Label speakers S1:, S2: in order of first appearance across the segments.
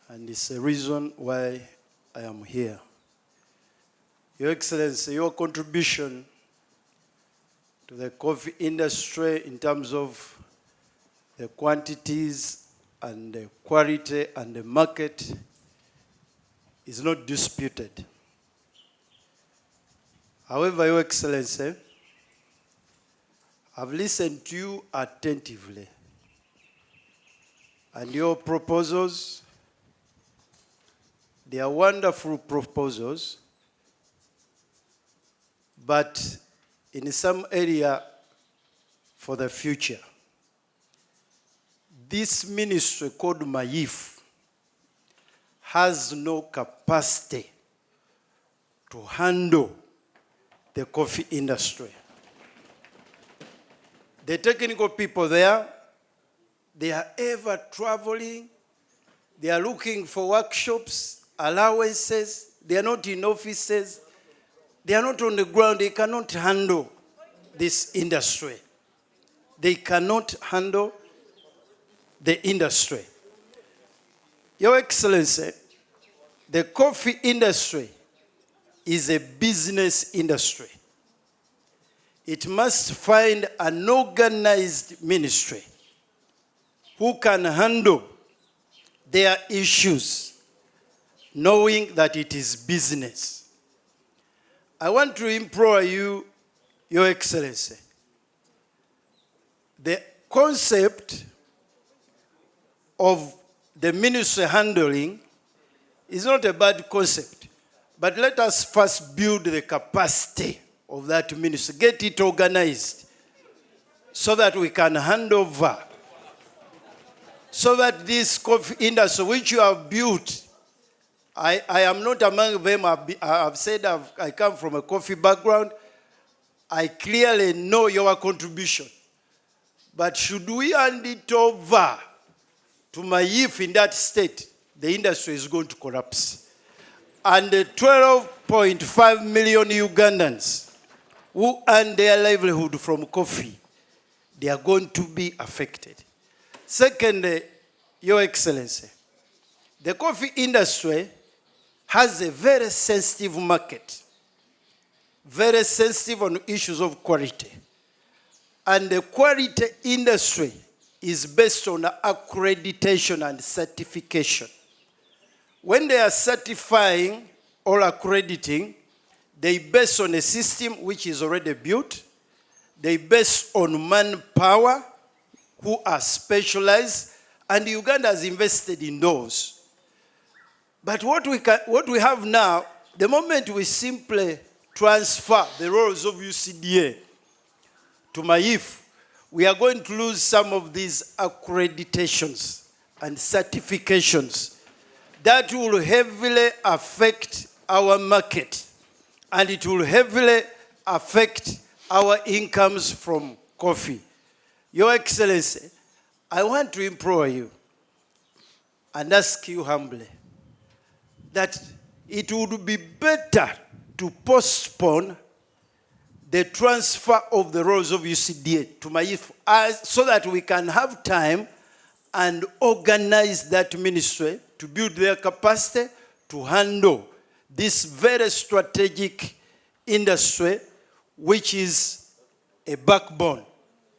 S1: and it's a reason why I am here. Your Excellency, your contribution to the coffee industry in terms of the quantities and the quality and the market is not disputed. However, Your Excellency, I've listened to you attentively, and your proposals, they are wonderful proposals, but in some area for the future. This ministry called MAYIF has no capacity to handle the coffee industry. The technical people there, they are ever traveling, they are looking for workshops, allowances, they are not in offices, they are not on the ground, they cannot handle this industry. They cannot handle the industry. Your Excellency, the coffee industry is a business industry. It must find an organized ministry who can handle their issues, knowing that it is business. I want to implore you, Your Excellency, the concept of the ministry handling is not a bad concept, but let us first build the capacity of that ministry, get it organized so that we can hand over, so that this coffee industry which you have built, I am not among them. I've said I come from a coffee background. I clearly know your contribution. But should we hand it over to MAYIF in that state, the industry is going to collapse. And the 12.5 million Ugandans who earn their livelihood from coffee, they are going to be affected. Secondly, Your Excellency, the coffee industry has a very sensitive market, very sensitive on issues of quality. And the quality industry is based on accreditation and certification. When they are certifying or accrediting, they base on a system which is already built. They base on manpower who are specialized, and Uganda has invested in those. But what we have now, the moment we simply transfer the roles of UCDA to MAYIF, we are going to lose some of these accreditations and certifications that will heavily affect our market, and it will heavily affect our incomes from coffee. Your Excellency, I want to implore you and ask you humbly that it would be better to postpone the transfer of the roles of UCDA to MAYIF so that we can have time and organize that ministry to build their capacity to handle this very strategic industry, which is a backbone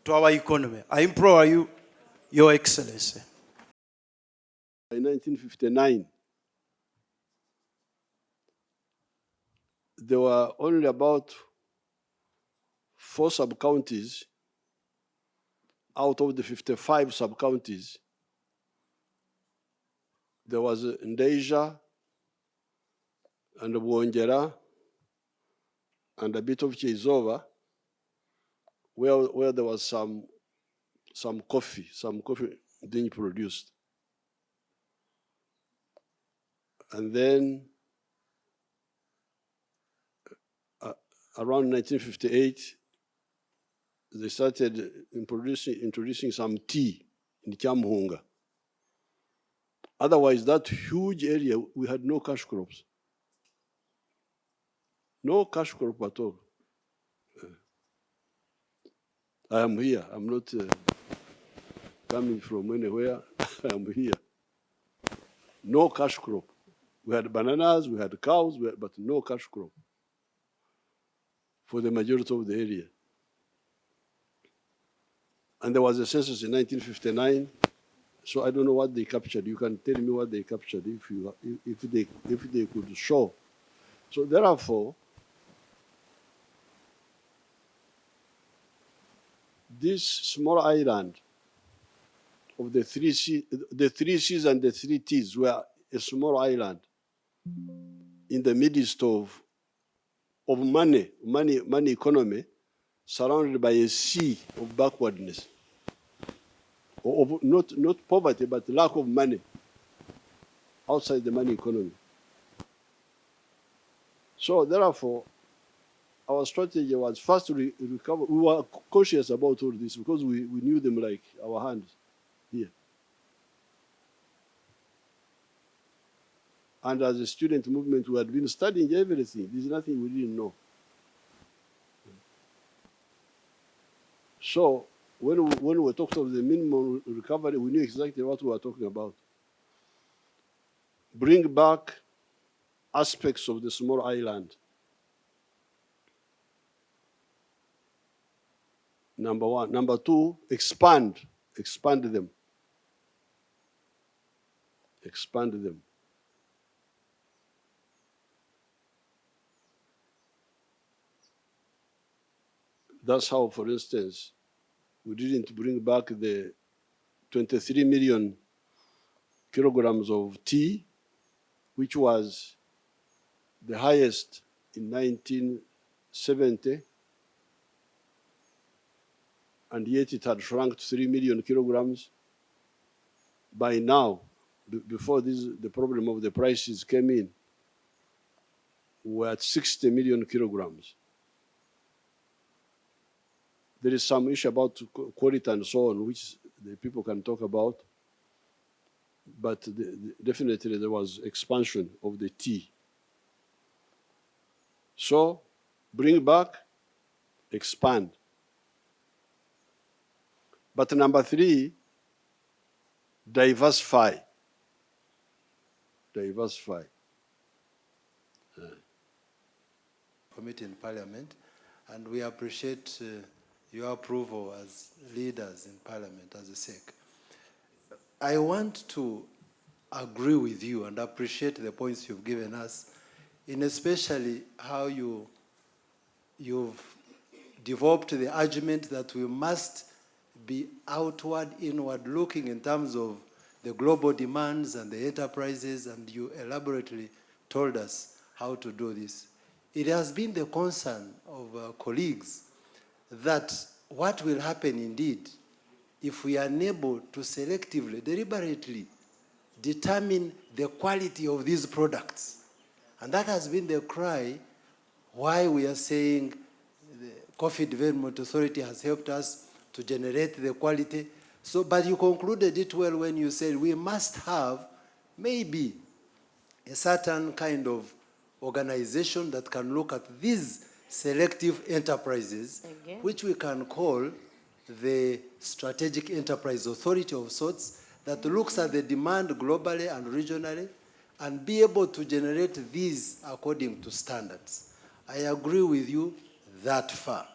S1: to our economy. I implore you, Your Excellency.
S2: In 1959, there were only about 4 sub-counties out of the 55 sub-counties. There was Ndeja and Bwongera and a bit of Chizova, where there was some coffee being produced. And then around 1958, they started introducing some tea in Kyamuhunga. Otherwise, that huge area, we had no cash crops. No cash crop at all. I am here. I'm not coming from anywhere. I am here. No cash crop. We had bananas, we had cows, but no cash crop for the majority of the area. And there was a census in 1959, so I don't know what they captured. You can tell me what they captured if they could show. So therefore, this small island of the three C's and the three T's were a small island in the midst of money economy, surrounded by a sea of backwardness, of not poverty, but lack of money outside the money economy. So therefore, our strategy was first to recover. We were cautious about all this because we knew them like our hands here. And as a student movement, we had been studying everything. There's nothing we didn't know. So when we talked of the minimum recovery, we knew exactly what we were talking about. Bring back aspects of the small island. Number one. Number two, expand them. Expand them. That's how, for instance, we didn't bring back the 23 million kilograms of tea, which was the highest in 1970, and yet it had shrunk to 3 million kilograms. By now, before the problem of the prices came in, we're at 60 million kilograms. There is some issue about quality and so on, which the people can talk about, but definitely there was expansion of the tea. So, bring back, expand. But number three, diversify. Diversify.
S1: Committee in Parliament, and we appreciate your approval as leaders in Parliament, as a SEC. I want to agree with you and appreciate the points you've given us, in especially how you've developed the argument that we must be outward, inward looking in terms of the global demands and the enterprises, and you elaborately told us how to do this. It has been the concern of colleagues that what will happen indeed if we are unable to selectively, deliberately determine the quality of these products. And that has been the cry why we are saying the Coffee Development Authority has helped us to generate the quality. So, but you concluded it well when you said we must have maybe a certain kind of organization that can look at these selective enterprises, which we can call the Strategic Enterprise Authority of sorts, that looks at the demand globally and regionally and be able to generate these according to standards. I agree with you that far.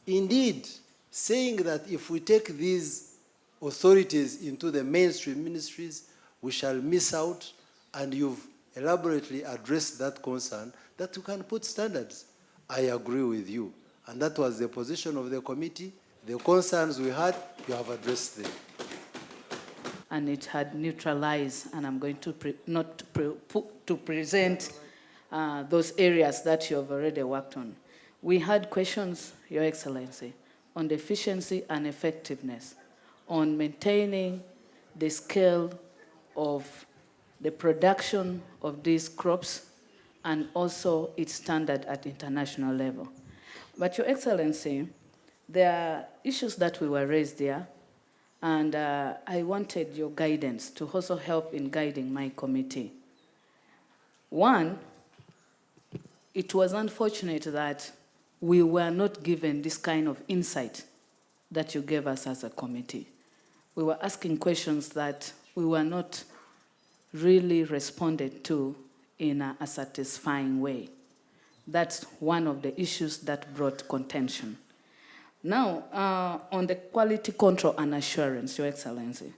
S1: Indeed, saying that if we take these authorities into the mainstream ministries, we shall miss out, and you've elaborately addressed that concern, that you can put standards. I agree with you. And that was the position of the committee. The concerns we had, you have addressed them.
S3: And it had neutralized, and I'm going to present those areas that you have already worked on. We had questions, Your Excellency, on the efficiency and effectiveness, on maintaining the scale of the production of these crops, and also its standard at international level. But Your Excellency, there are issues that we were raised there, and I wanted your guidance to also help in guiding my committee. One, it was unfortunate that we were not given this kind of insight that you gave us as a committee. We were asking questions that we were not really responded to in a satisfying way. That's one of the issues that brought contention. Now, on the quality control and assurance, Your Excellency,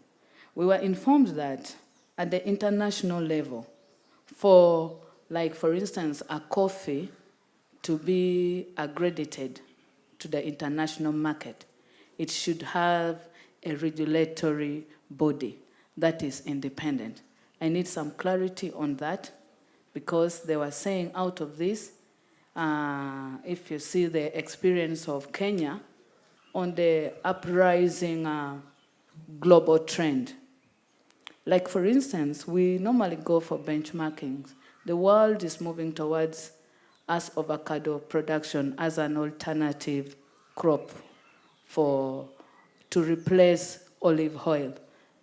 S3: we were informed that at the international level, for instance, a coffee to be accredited to the international market, it should have a regulatory body that is independent. I need some clarity on that, because they were saying out of this, if you see the experience of Kenya on the uprising global trend. Like, for instance, we normally go for benchmarkings. The world is moving towards us avocado production as an alternative crop to replace olive oil,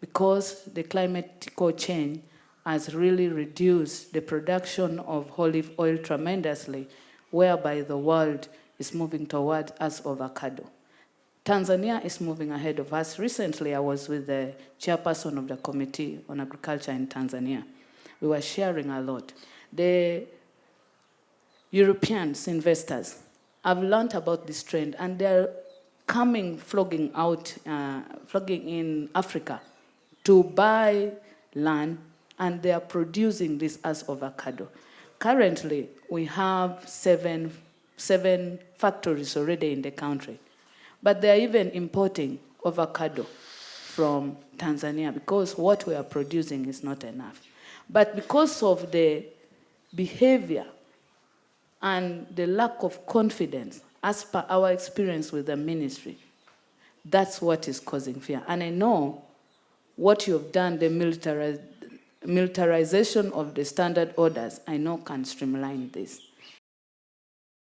S3: because the climatical change has really reduced the production of olive oil tremendously, whereby the world is moving towards us avocado. Tanzania is moving ahead of us. Recently, I was with the chairperson of the Committee on Agriculture in Tanzania. We were sharing a lot. The Europeans, investors, have learned about this trend, and they're flogging in Africa to buy land, and they are producing this as avocado. Currently, we have seven factories already in the country, but they're even importing avocado from Tanzania, because what we are producing is not enough. But because of the behavior and the lack of confidence, as per our experience with the ministry, that's what is causing fear. And I know what you've done, the militarization of the standard orders, I know can streamline this.